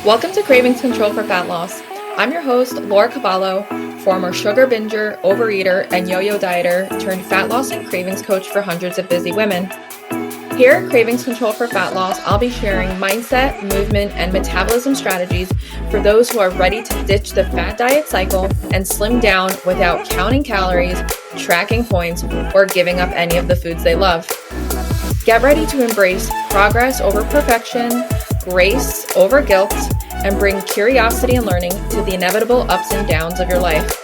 Welcome to Cravings Control for Fat Loss. I'm your host, Laura Cavallo, former sugar binger, overeater, and yo-yo dieter turned fat loss and cravings coach for hundreds of busy women. Here at Cravings Control for Fat Loss, I'll be sharing mindset, movement, and metabolism strategies for those who are ready to ditch the fat diet cycle and slim down without counting calories, tracking points, or giving up any of the foods they love. Get ready to embrace progress over perfection, grace over guilt, and bring curiosity and learning to the inevitable ups and downs of your life.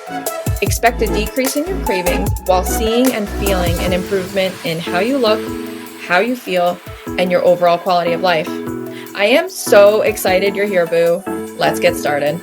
Expect a decrease in your cravings while seeing and feeling an improvement in how you look, how you feel, and your overall quality of life. I am so excited you're here, boo. Let's get started.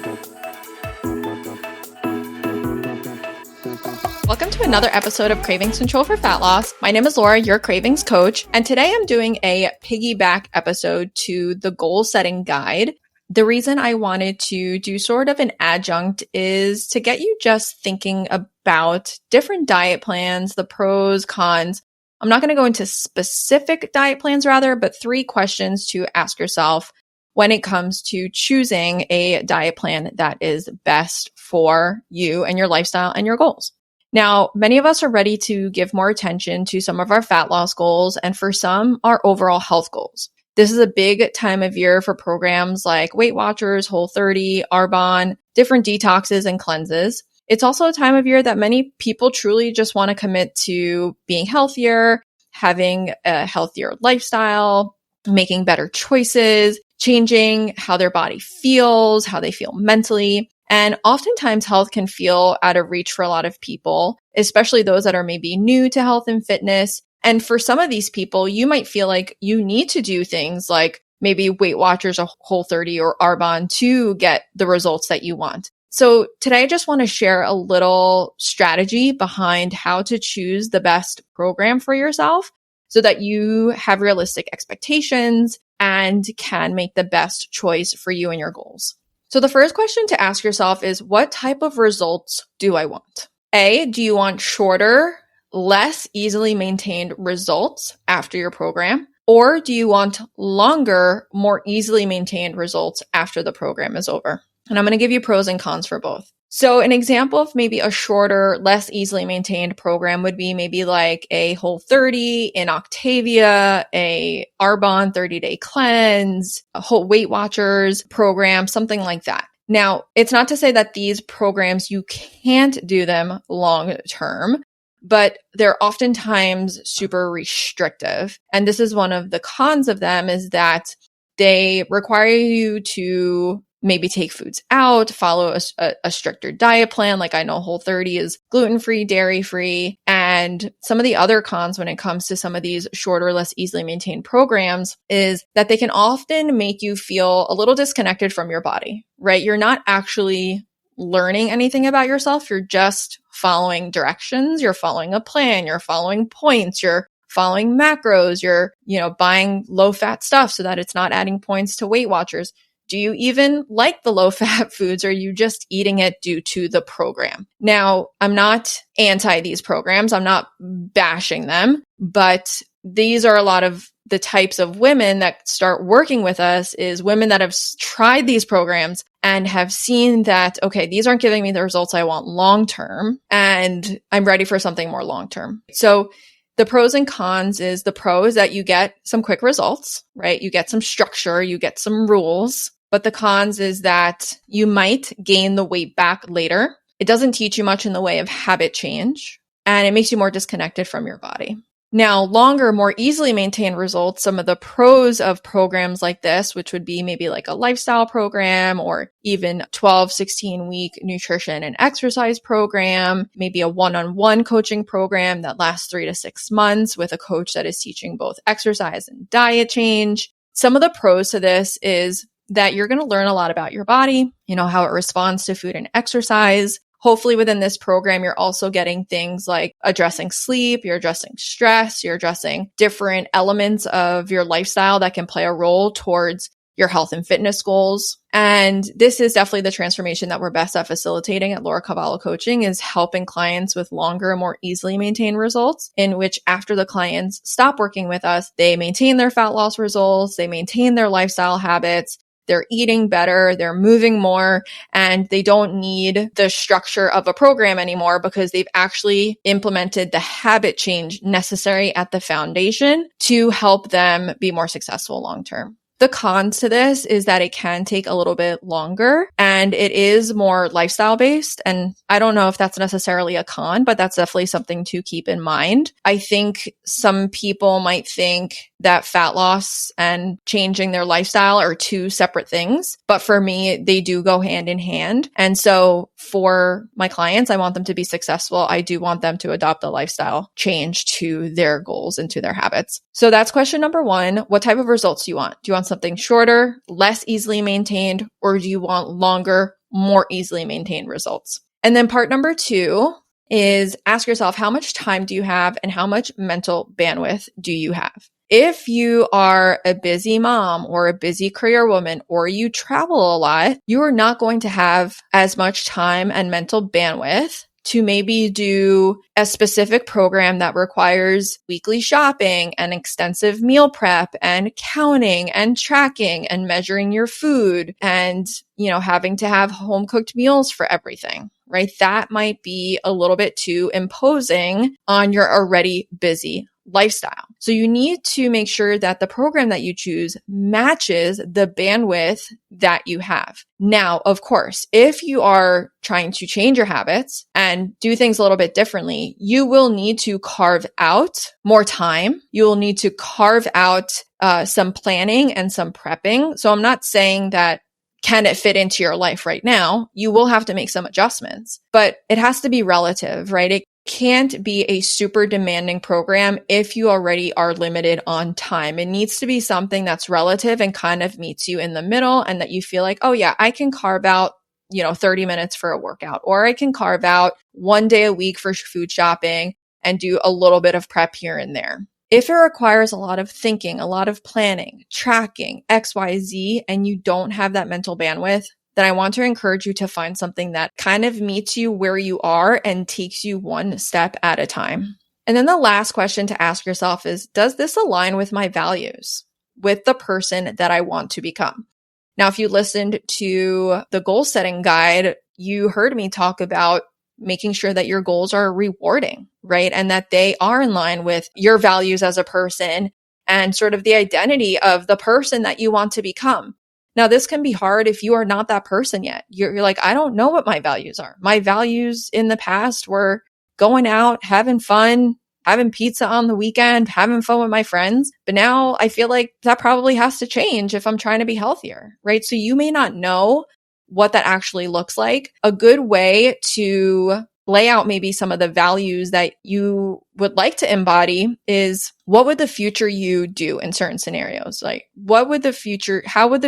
Welcome to another episode of Cravings Control for Fat Loss. My name is Laura, your cravings coach, and today I'm doing a piggyback episode to the goal setting guide. The reason I wanted to do sort of an adjunct is to get you just thinking about different diet plans, the pros, cons. I'm not going to go into specific diet plans but 3 questions to ask yourself when it comes to choosing a diet plan that is best for you and your lifestyle and your goals. Now, many of us are ready to give more attention to some of our fat loss goals, and for some, our overall health goals. This is a big time of year for programs like Weight Watchers, Whole30, Arbonne, different detoxes and cleanses. It's also a time of year that many people truly just want to commit to being healthier, having a healthier lifestyle, making better choices, changing how their body feels, how they feel mentally. And oftentimes health can feel out of reach for a lot of people, especially those that are maybe new to health and fitness. And for some of these people, you might feel like you need to do things like maybe Weight Watchers or Whole30 or Arbonne to get the results that you want. So today I just want to share a little strategy behind how to choose the best program for yourself so that you have realistic expectations and can make the best choice for you and your goals. So the first question to ask yourself is, what type of results do I want? A, do you want shorter, less easily maintained results after your program? Or do you want longer, more easily maintained results after the program is over? And I'm going to give you pros and cons for both. So an example of maybe a shorter, less easily maintained program would be maybe like a Whole30, an Octavia, a Arbonne 30-day cleanse, a whole Weight Watchers program, something like that. Now, it's not to say that these programs, you can't do them long term, but they're oftentimes super restrictive. And this is one of the cons of them, is that they require you to maybe take foods out, follow a stricter diet plan. Like I know Whole30 is gluten-free, dairy-free. And some of the other cons when it comes to some of these shorter, less easily maintained programs is that they can often make you feel a little disconnected from your body, right? You're not actually learning anything about yourself. You're just following directions. You're following a plan. You're following points. You're following macros. You're, buying low-fat stuff so that it's not adding points to Weight Watchers. Do you even like the low-fat foods? Or are you just eating it due to the program? Now, I'm not anti these programs. I'm not bashing them, but these are a lot of the types of women that start working with us, is women that have tried these programs and have seen that, okay, these aren't giving me the results I want long-term, and I'm ready for something more long-term. So the pros and cons is, the pro is that you get some quick results, right? You get some structure, you get some rules. But the cons is that you might gain the weight back later. It doesn't teach you much in the way of habit change, and it makes you more disconnected from your body. Now, longer, more easily maintained results, some of the pros of programs like this, which would be maybe like a lifestyle program or even 12, 16-week nutrition and exercise program, maybe a one-on-one coaching program that lasts 3 to 6 months with a coach that is teaching both exercise and diet change. Some of the pros to this is that you're going to learn a lot about your body, how it responds to food and exercise. Hopefully within this program, you're also getting things like addressing sleep, you're addressing stress, you're addressing different elements of your lifestyle that can play a role towards your health and fitness goals. And this is definitely the transformation that we're best at facilitating at Laura Cavallo Coaching, is helping clients with longer and more easily maintained results, in which after the clients stop working with us, they maintain their fat loss results, they maintain their lifestyle habits, they're eating better, they're moving more, and they don't need the structure of a program anymore because they've actually implemented the habit change necessary at the foundation to help them be more successful long term. The cons to this is that it can take a little bit longer and it is more lifestyle based. And I don't know if that's necessarily a con, but that's definitely something to keep in mind. I think some people might think that fat loss and changing their lifestyle are two separate things. But for me, they do go hand in hand. And so for my clients, I want them to be successful. I do want them to adopt a lifestyle change to their goals and to their habits. So that's question number one. What type of results do you want? Do you want something shorter, less easily maintained, or do you want longer, more easily maintained results? And then part number two is ask yourself, how much time do you have and how much mental bandwidth do you have? If you are a busy mom or a busy career woman or you travel a lot, you are not going to have as much time and mental bandwidth to maybe do a specific program that requires weekly shopping and extensive meal prep and counting and tracking and measuring your food and, having to have home cooked meals for everything, right? That might be a little bit too imposing on your already busy lifestyle. So you need to make sure that the program that you choose matches the bandwidth that you have. Now, of course, if you are trying to change your habits and do things a little bit differently, you will need to carve out more time. You will need to carve out some planning and some prepping. So I'm not saying that can it fit into your life right now? You will have to make some adjustments, but it has to be relative, right? It can't be a super demanding program if you already are limited on time. It needs to be something that's relative and kind of meets you in the middle and that you feel like, oh yeah, I can carve out, 30 minutes for a workout, or I can carve out one day a week for food shopping and do a little bit of prep here and there. If it requires a lot of thinking, a lot of planning, tracking, XYZ, and you don't have that mental bandwidth, then I want to encourage you to find something that kind of meets you where you are and takes you one step at a time. And then the last question to ask yourself is, does this align with my values, with the person that I want to become? Now, if you listened to the goal setting guide, you heard me talk about making sure that your goals are rewarding, right? And that they are in line with your values as a person and sort of the identity of the person that you want to become. Now, this can be hard if you are not that person yet. You're like, I don't know what my values are. My values in the past were going out, having fun, having pizza on the weekend, having fun with my friends. But now I feel like that probably has to change if I'm trying to be healthier, right? So you may not know what that actually looks like. A good way to lay out maybe some of the values that you would like to embody is, what would the future you do in certain scenarios? Like, how would the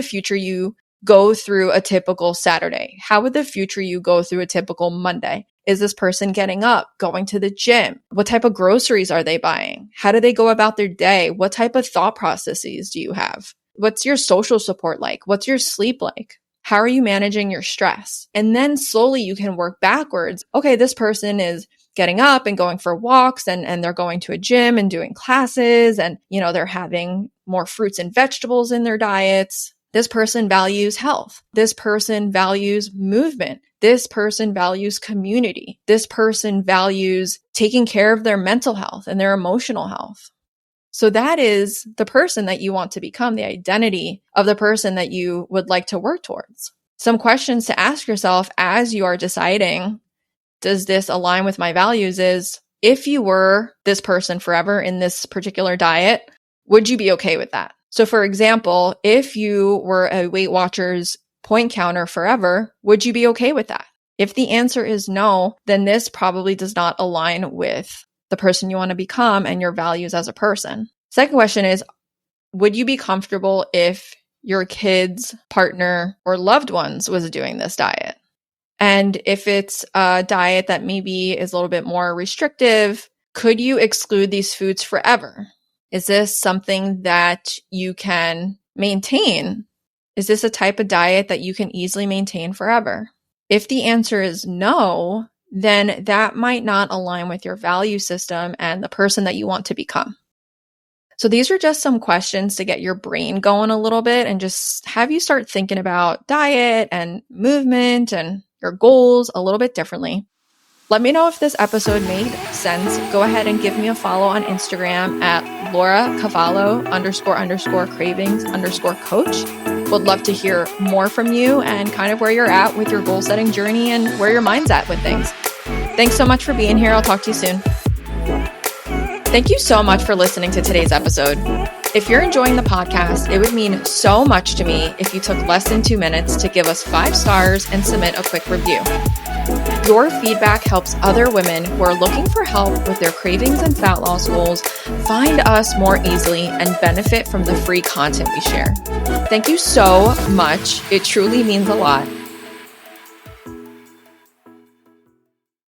future you go through a typical Saturday? How would the future you go through a typical Monday? Is this person getting up, going to the gym? What type of groceries are they buying? How do they go about their day? What type of thought processes do you have? What's your social support like? What's your sleep like? How are you managing your stress? And then slowly you can work backwards. Okay, this person is getting up and going for walks and they're going to a gym and doing classes and, they're having more fruits and vegetables in their diets. This person values health. This person values movement. This person values community. This person values taking care of their mental health and their emotional health. So that is the person that you want to become, the identity of the person that you would like to work towards. Some questions to ask yourself as you are deciding, does this align with my values, is, if you were this person forever in this particular diet, would you be okay with that? So for example, if you were a Weight Watchers point counter forever, would you be okay with that? If the answer is no, then this probably does not align with the person you want to become and your values as a person. Second question is, would you be comfortable if your kids, partner, or loved ones was doing this diet? And if it's a diet that maybe is a little bit more restrictive, could you exclude these foods forever? Is this something that you can maintain? Is this a type of diet that you can easily maintain forever? If the answer is no, then that might not align with your value system and the person that you want to become. So these are just some questions to get your brain going a little bit and just have you start thinking about diet and movement and your goals a little bit differently. Let me know if this episode made sense. Go ahead and give me a follow on Instagram at lauracavallo_cravings_coach. Would love to hear more from you and kind of where you're at with your goal setting journey and where your mind's at with things. Thanks so much for being here. I'll talk to you soon. Thank you so much for listening to today's episode. If you're enjoying the podcast, it would mean so much to me if you took less than 2 minutes to give us 5 stars and submit a quick review. Your feedback helps other women who are looking for help with their cravings and fat loss goals find us more easily and benefit from the free content we share. Thank you so much. It truly means a lot.